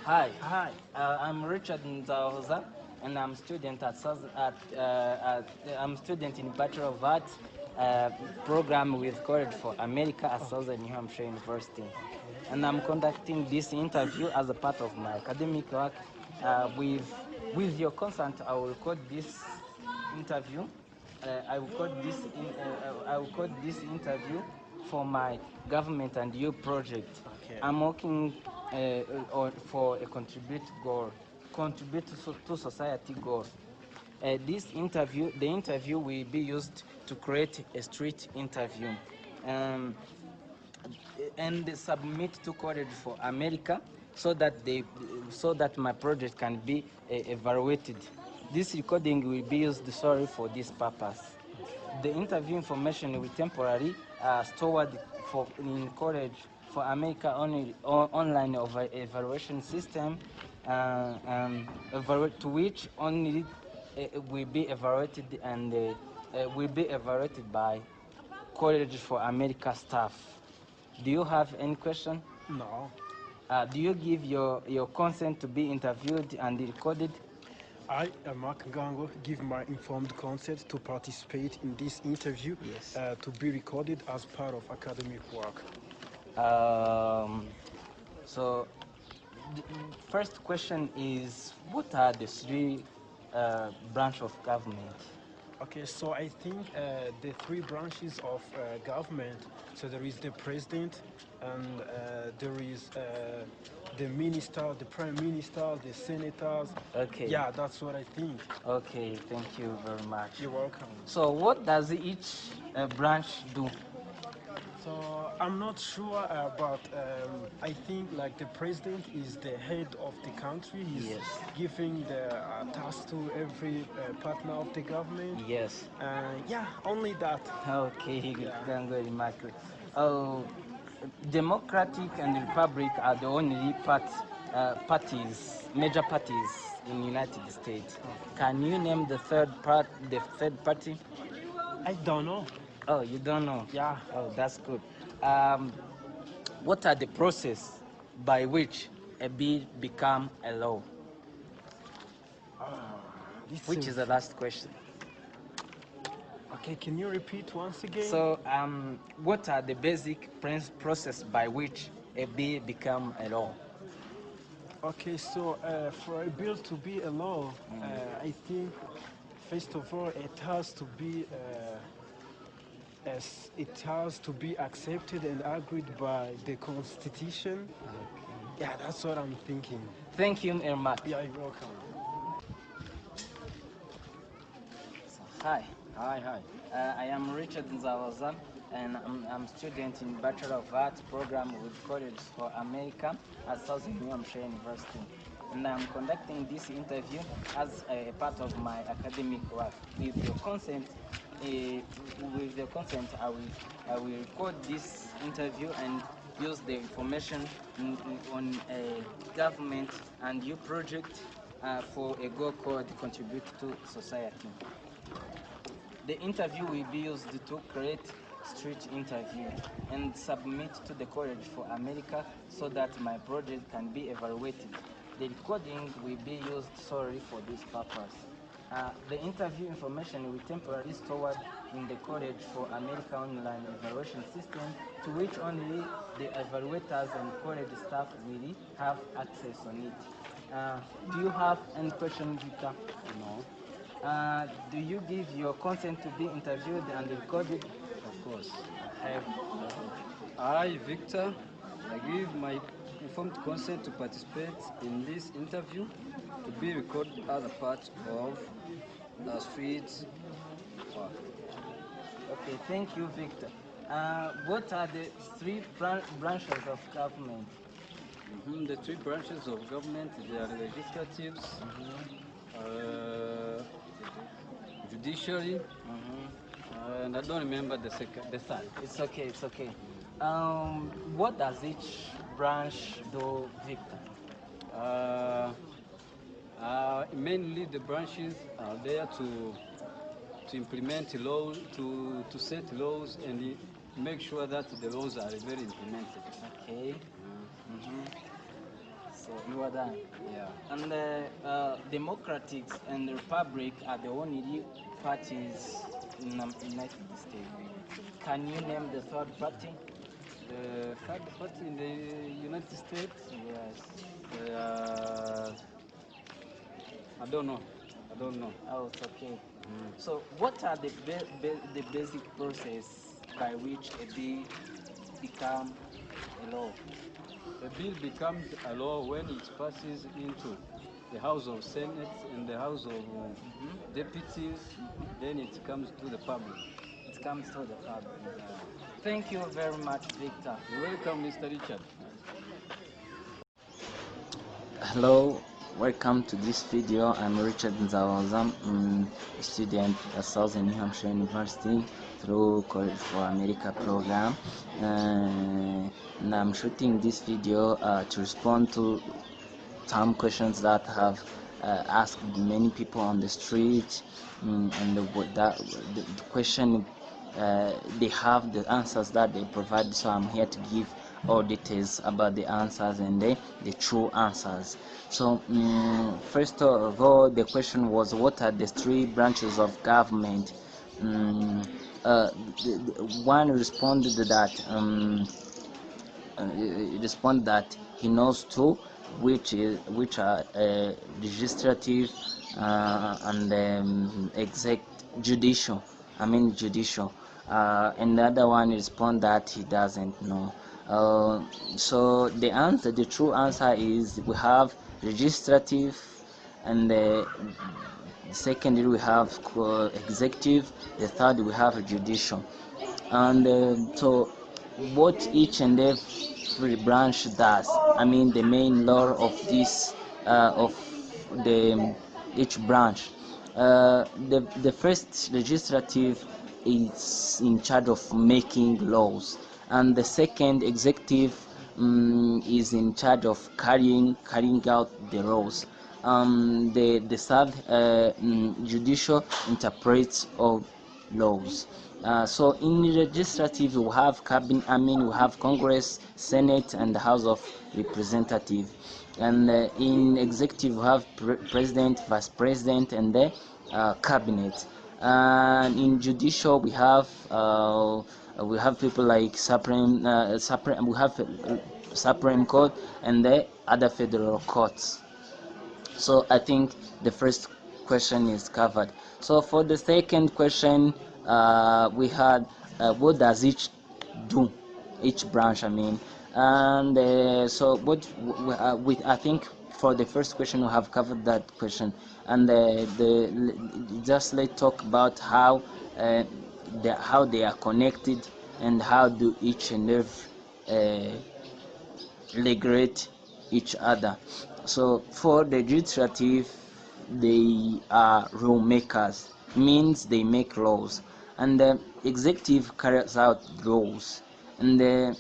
Hi, Hi. I'm Richard Nzahoza, and I'm student I'm student in Bachelor of Arts program with College for America at Okay. Southern New Hampshire University, Okay. and I'm conducting this interview as a part of my academic work. With your consent, I will record this interview. I will code this interview for my government and you project. Okay. I'm working for a contribute to society goal. The interview will be used to create a street interview, um, and submit to College for America so that my project can be evaluated. This recording will be used solely for this purpose. The interview information will temporarily stored in College for America online evaluation system, to which only will be evaluated and will be evaluated by College for America staff. Do you have any question? No. Do you give your consent to be interviewed and recorded? I, Mark Ngango, give my informed consent to participate in this interview Yes. to be recorded as part of academic work. Um, so, the first question is, what are the three branch of government? Okay, so I think the three branches of government, so there is the president and there is the minister, the prime minister, the senators. Okay. Yeah, that's what I think. Okay, thank you very much. You're welcome. So, what does each branch do? So I'm not sure, but I think like the president is the head of the country. He's Yes. giving the task to every partner of the government. Yes. Yeah, only that. Okay, Yeah. Gango Remarkable. Oh, Democratic and Republic are the only major parties in United States. Can you name the third party? I don't know. Oh, you don't know. Yeah. Oh, that's good. Um, what are the process by which a bill become a law? This Which is the last question. okay, can you repeat once again? So, what are the basic process by which a bill become a law? Okay, so for a bill to be a law, I think first of all it has to be accepted and agreed by the constitution. Yeah, that's what I'm thinking. Thank you, Irma. Yeah, you're welcome. Hi, Hi, hi. I am Richard Nzawaza, and I'm student in Bachelor of Arts program with College for America at Southern New Hampshire University. And I'm conducting this interview as a part of my academic work. With your consent, I will record this interview and use the information on a government and you project for a goal called Contribute to Society. The interview will be used to create street interview and submit to the College for America so that my project can be evaluated. The recording will be used solely for this purpose. The interview information will temporarily stored in the College for America online evaluation system to which only the evaluators and college staff will have access on it. Do you have any question, Victor? No, Do you give your consent to be interviewed and recorded? of course. Have. I, Victor, I give my informed consent to participate in this interview to be recorded as a part of the street work. Okay, thank you, Victor. What are the three branches of government? The three branches of government, they are legislatives, uh, judiciary, and I don't remember the third. It's okay, it's okay. What does each branch do, Victor? Uh, Mainly the branches are there to implement laws, to set laws and make sure that the laws are very implemented. Okay. Mm-hmm. So you are done. Yeah. And the Democrats and the Republic are the only parties in the United States. Can you name the third party? The third party in the United States, Yes. I don't know. I don't know. Oh, it's okay. So, what are the basic process by which a bill become a law? A bill becomes a law when it passes into the House of Senate and the House of Deputies, then it comes to the public. It comes to the public. Thank you very much, Victor. You're welcome, Mr. Richard. Hello, welcome to this video. I'm Richard Nzawaza, a student at Southern New Hampshire University through College for America program, and I'm shooting this video to respond to some questions that have asked many people on the street, and the question they have the answers that they provide, so I'm here to give all details about the answers and the true answers. So first of all, the question was, what are the three branches of government? One responded that he knows two, which are legislative and judicial. Judicial. And the other one respond that he doesn't know. So the true answer is we have legislative, and secondly we have executive, the third we have judicial. And so what each and every branch does, the main law of this of the each branch, the first legislative is in charge of making laws, and the second executive is in charge of carrying out the laws. The third judicial interprets all laws. So in legislative we have cabinet, we have Congress, Senate, and the House of Representatives. And in executive we have president, vice president, and the cabinet. And in judicial we have people like Supreme Court and the other federal courts. So I think the first question is covered. So for the second question, we had what does each do, each branch, and so what I think for the first question we have covered that question, and just let's talk about how they are connected and how do each and every regulate each other. So for the legislative, they are rule makers, means they make laws, and the executive carries out laws, and the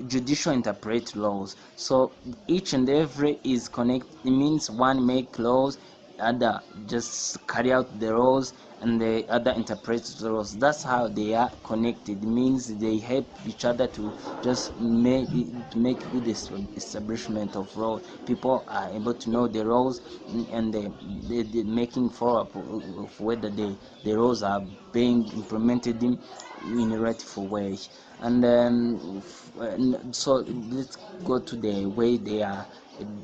judicial interpret laws. So each and every is connected. It means one make laws, other just carry out the laws, and the other interprets the laws. That's how they are connected. It means they help each other to just make good establishment of law. People are able to know the laws, and they making follow up of whether the laws are being implemented in a rightful way. And so let's go to the way they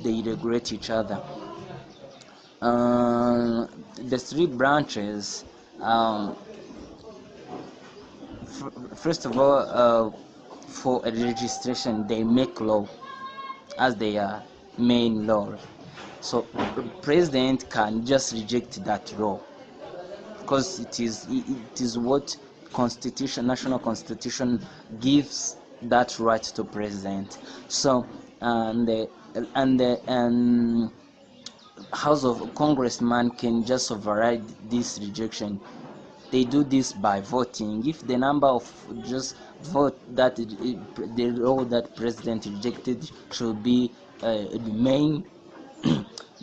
regulate each other. The three branches, first of all, for a registration, they make law as their main law. So president can just reject that law because it is what national constitution gives that right to president. So and House of Congressman can just override this rejection. They do this by voting. If the number of just vote that the law that president rejected should be the main,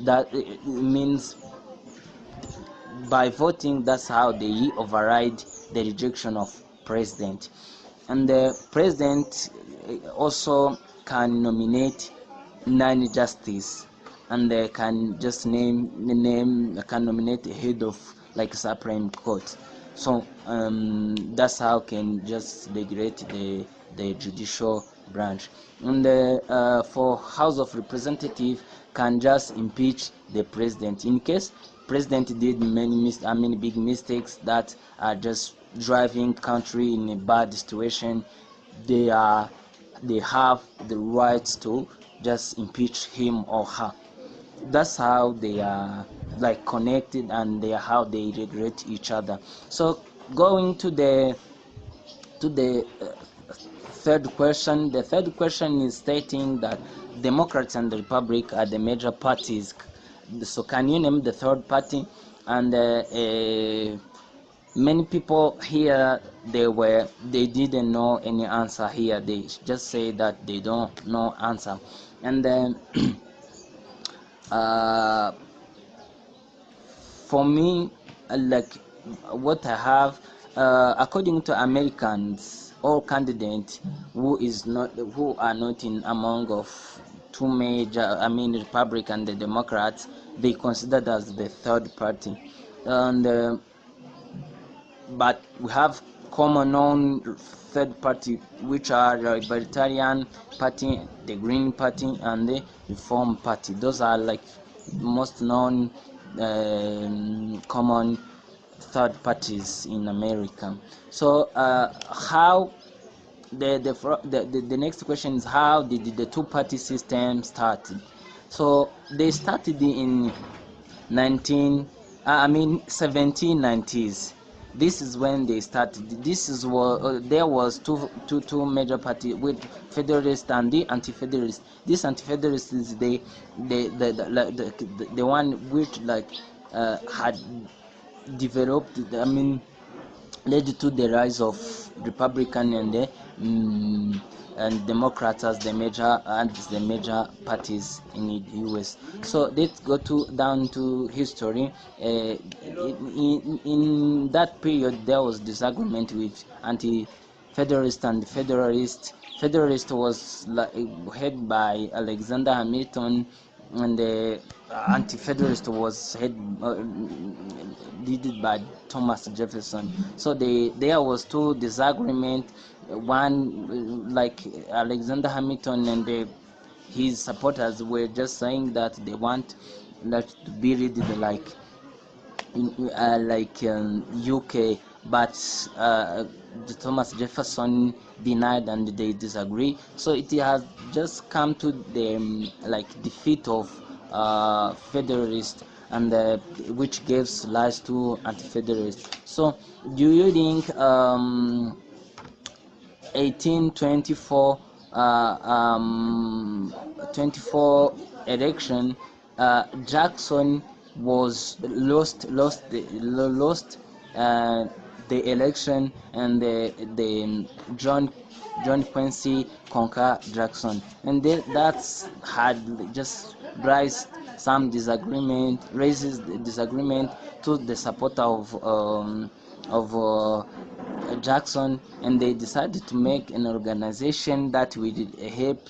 that means by voting, that's how they override the rejection of president. And the president also can nominate nine justice, and they can just can nominate a head of like Supreme Court. So that's how can just regulate the judicial branch. And for House of Representative can just impeach the president in case president did many big mistakes that are just driving country in a bad situation. They have the right to just impeach him or her. That's how they are like connected, and they are how they regulate each other. So going to the third question. The third question is stating that Democrats and the Republic are the major parties. So can you name the third party? And many people here, they didn't know any answer here. They just say that they don't know answer. And then for me, like what I have, according to Americans, all candidates who are not in among of two major, Republican and the Democrats, they considered as the third party. And but we have common known third party, which are the Libertarian Party, the Green Party, and the Reform Party. Those are like most known common third parties in America. So how the next question is, how did the two-party system start? So they started in 1790s. This is when they started. This is what there was two major parties, with Federalist and the Anti-Federalist. This Anti-Federalist is the one which like had developed, led to the rise of Republican and the and Democrats as the major parties in the U.S. So let's go down to history. In that period, there was disagreement with Anti-Federalist and Federalist. Federalist was head by Alexander Hamilton, and the Anti-Federalist was led by Thomas Jefferson. So there was two disagreement. One, like Alexander Hamilton and his supporters were just saying that they want that to be read like UK, but Thomas Jefferson denied and they disagree. So it has just come to the defeat of Federalist, and which gives rise to Anti-Federalist. So do you think 1824 24 election, Jackson was lost the election, and the John Quincy conquer Jackson, and that's had just raises the disagreement to the supporter of Jackson, and they decided to make an organization that would help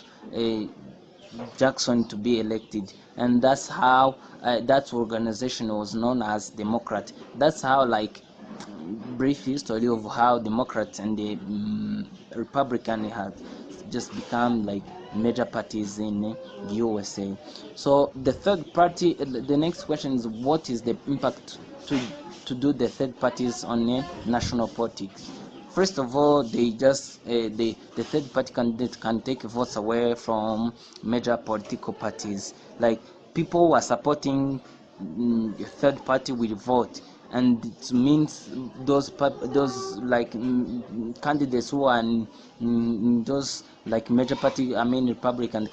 Jackson to be elected, and that's how that organization was known as Democrat. That's how, brief history of how Democrats and the Republican have just become major parties in the USA. So the third party, the next question is, what is the impact to do the third parties on national politics? First of all, they just the third party candidate can take votes away from major political parties. Like, people who are supporting the third party will vote, and it means those candidates who are in those major party, Republican,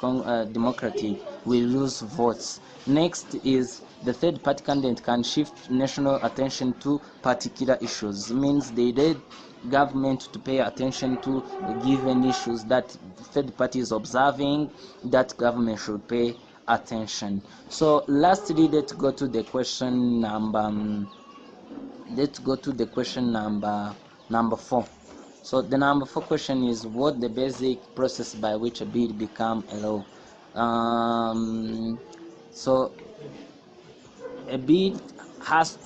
Democratic, will lose votes. Next is, the third party candidate can shift national attention to particular issues. It means they need government to pay attention to given issues that third party is observing, that government should pay attention. So lastly, let's go to the question number 4. So the number 4 question is, what the basic process by which a bill become a law? So a bill has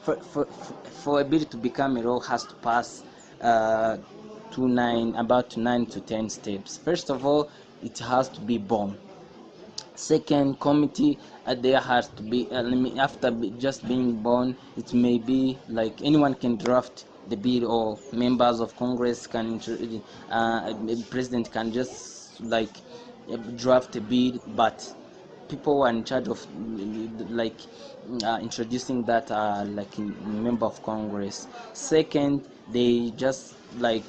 for a bill to become a law has to pass about 9 to 10 steps. First of all, it has to be born. Second, committee there has to be after just being born. It may be like anyone can draft the bill, or members of Congress can president can just like draft a bill, but people who are in charge of like introducing that are like a member of Congress. Second, they just like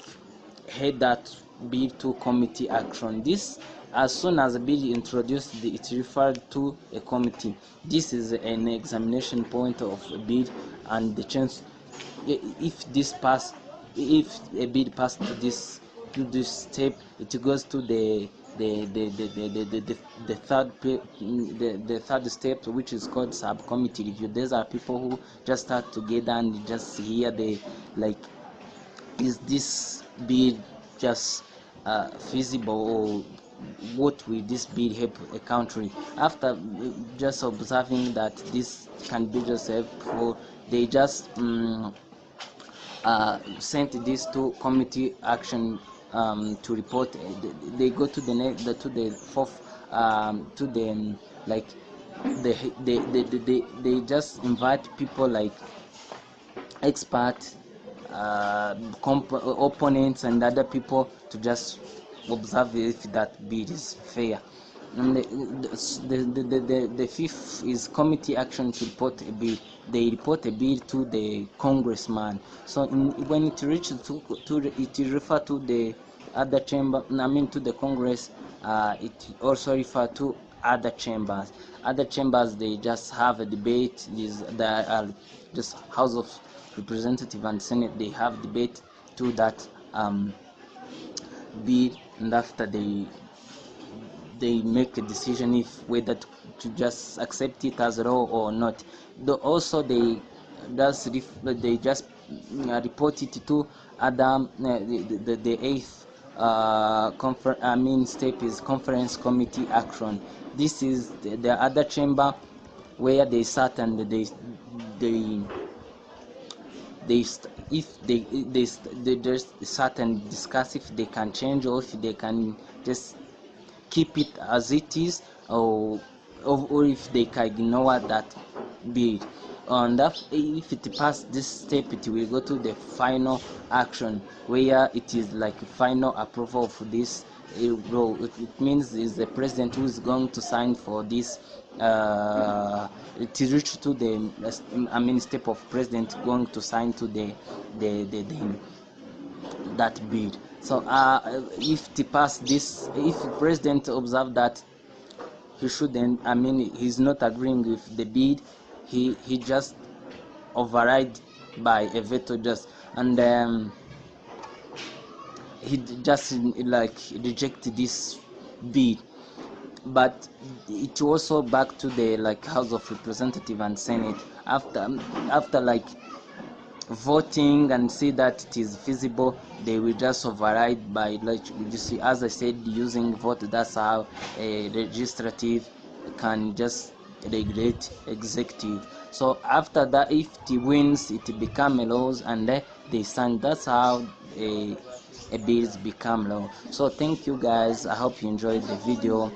head that bill to committee action. This, as soon as a bill is introduced, it's referred to a committee. This is an examination point of a bill, and the chance if this pass, if a bill passed to this step, it goes to the third step, which is called subcommittee review. These are people who just start together and just hear the like, is this bill just feasible, or what will this bill help a country? After just observing that this can be just helpful, they just sent this to committee action to report. They go to the fourth to the like they just invite people like experts, opponents, and other people to just observe if that bid is fair. And the fifth is committee action to report a bill. They report a bill to the congressman. So when it reaches it refer to the other chamber, to the Congress. It also refer to other chambers. Other chambers, they just have a debate. There are just House of Representative and Senate. They have debate to that bill, and after they make a decision if whether to just accept it as law or not. Also they just report it to other the eighth step is conference committee action. This is the other chamber where they sat and they just sat and discuss if they can change, or if they can just keep it as it is, or if they can ignore that bill. And if it passed this step, it will go to the final action, where it is like final approval of this law. It means is the president who is going to sign for this. It is reached to the step of president going to sign to the that bill. So if to pass this, if president observe that he shouldn't, he's not agreeing with the bill, he just override by a veto, just, and he just like reject this bill. But it also back to the like House of Representative and Senate after like voting and see that it is feasible. They will just override by, like you see, as I said, using vote. That's how a legislative can just regulate executive. So after that, if it wins, it become a laws, and they sign. That's how a bills become law. So thank you guys, I hope you enjoyed the video.